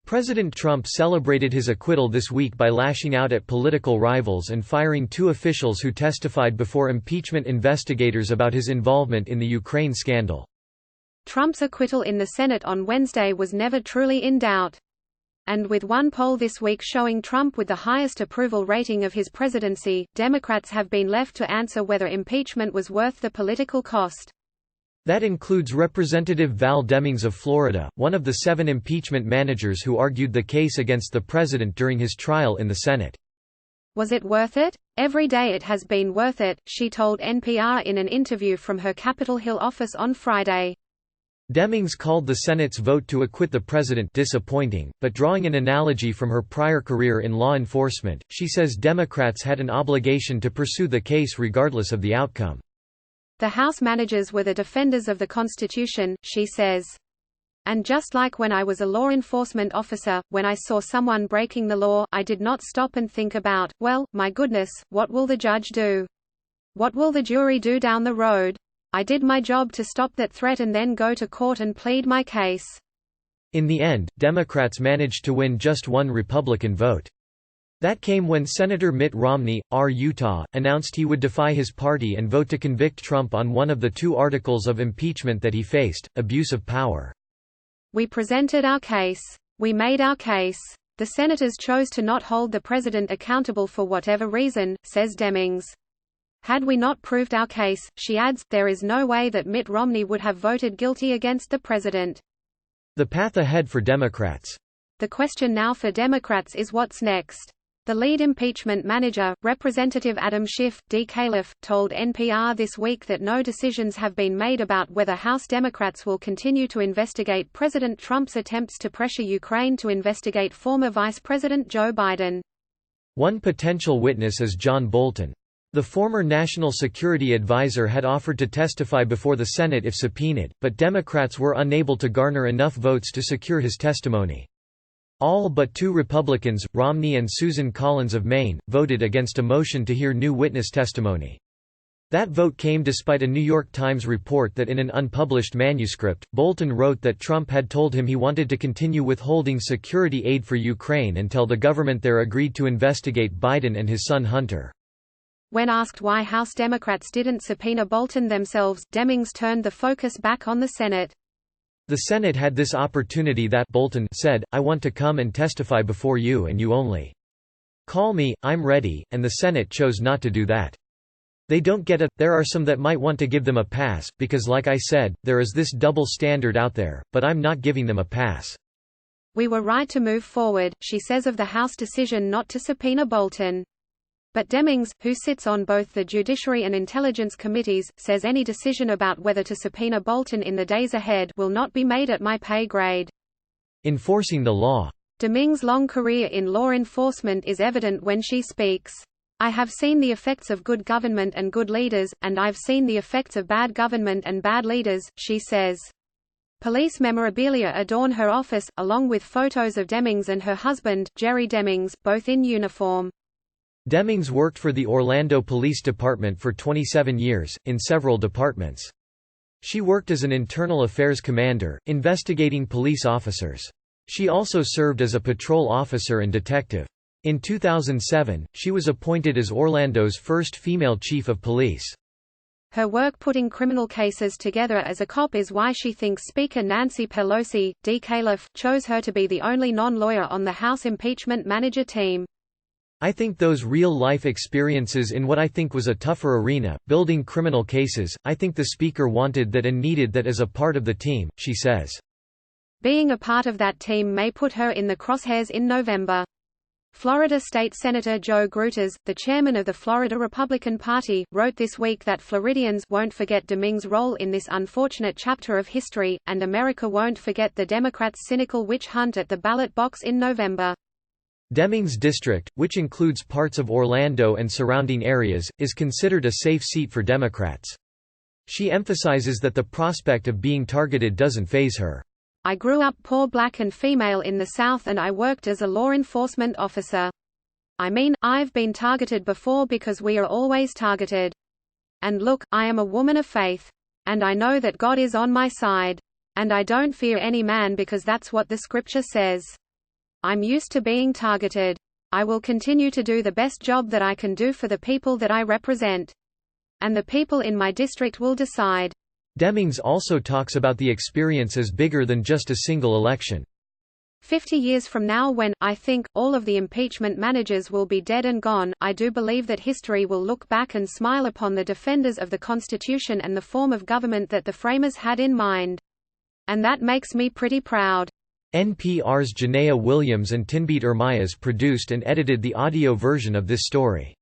President Trump celebrated his acquittal this week by lashing out at political rivals and firing 2 officials who testified before impeachment investigators about his involvement in the Ukraine scandal. Trump's acquittal in the Senate on Wednesday was never truly in doubt. And with one poll this week showing Trump with the highest approval rating of his presidency, Democrats have been left to answer whether impeachment was worth the political cost. That includes Representative Val Demings of Florida, one of the 7 impeachment managers who argued the case against the president during his trial in the Senate. Was it worth it? Every day it has been worth it, she told NPR in an interview from her Capitol Hill office on Friday. Demings called the Senate's vote to acquit the president disappointing, but drawing an analogy from her prior career in law enforcement, she says Democrats had an obligation to pursue the case regardless of the outcome. The House managers were the defenders of the Constitution, she says. And just like when I was a law enforcement officer, when I saw someone breaking the law, I did not stop and think about, well, my goodness, what will the judge do? What will the jury do down the road? I did my job to stop that threat and then go to court and plead my case. In the end, Democrats managed to win just 1 Republican vote. That came when Senator Mitt Romney, R. Utah, announced he would defy his party and vote to convict Trump on one of the 2 articles of impeachment that he faced, abuse of power. We presented our case. We made our case. The senators chose to not hold the president accountable for whatever reason, says Demings. Had we not proved our case, she adds, there is no way that Mitt Romney would have voted guilty against the president. The path ahead for Democrats. The question now for Democrats is what's next. The lead impeachment manager, Representative Adam Schiff, D-Caliph, told NPR this week that no decisions have been made about whether House Democrats will continue to investigate President Trump's attempts to pressure Ukraine to investigate former Vice President Joe Biden. One potential witness is John Bolton. The former national security advisor had offered to testify before the Senate if subpoenaed, but Democrats were unable to garner enough votes to secure his testimony. All but 2 Republicans, Romney and Susan Collins of Maine, voted against a motion to hear new witness testimony. That vote came despite a New York Times report that in an unpublished manuscript, Bolton wrote that Trump had told him he wanted to continue withholding security aid for Ukraine until the government there agreed to investigate Biden and his son Hunter. When asked why House Democrats didn't subpoena Bolton themselves, Demings turned the focus back on the Senate. The Senate had this opportunity that, Bolton said, I want to come and testify before you and you only. Call me, I'm ready, and the Senate chose not to do that. They don't get it. There are some that might want to give them a pass, because like I said, there is this double standard out there, but I'm not giving them a pass. We were right to move forward, she says of the House decision not to subpoena Bolton. But Demings, who sits on both the Judiciary and Intelligence Committees, says any decision about whether to subpoena Bolton in the days ahead will not be made at my pay grade. Enforcing the law. Demings' long career in law enforcement is evident when she speaks. I have seen the effects of good government and good leaders, and I've seen the effects of bad government and bad leaders, she says. Police memorabilia adorn her office, along with photos of Demings and her husband, Jerry Demings, both in uniform. Demings worked for the Orlando Police Department for 27 years, in several departments. She worked as an internal affairs commander, investigating police officers. She also served as a patrol officer and detective. In 2007, she was appointed as Orlando's first female chief of police. Her work putting criminal cases together as a cop is why she thinks Speaker Nancy Pelosi, D-Caliph, chose her to be the only non-lawyer on the House impeachment manager team. I think those real-life experiences in what I think was a tougher arena, building criminal cases, I think the Speaker wanted that and needed that as a part of the team, she says. Being a part of that team may put her in the crosshairs in November. Florida State Senator Joe Grutters, the chairman of the Florida Republican Party, wrote this week that Floridians won't forget Demings' role in this unfortunate chapter of history, and America won't forget the Democrats' cynical witch hunt at the ballot box in November. Demings District, which includes parts of Orlando and surrounding areas, is considered a safe seat for Democrats. She emphasizes that the prospect of being targeted doesn't faze her. I grew up poor black and female in the South and I worked as a law enforcement officer. I mean, I've been targeted before because we are always targeted. And look, I am a woman of faith. And I know that God is on my side. And I don't fear any man because that's what the scripture says. I'm used to being targeted. I will continue to do the best job that I can do for the people that I represent. And the people in my district will decide." Demings also talks about the experience as bigger than just a single election. 50 years from now when, I think, all of the impeachment managers will be dead and gone, I do believe that history will look back and smile upon the defenders of the Constitution and the form of government that the framers had in mind. And that makes me pretty proud. NPR's Janaea Williams and Tinbeat Ermias produced and edited the audio version of this story.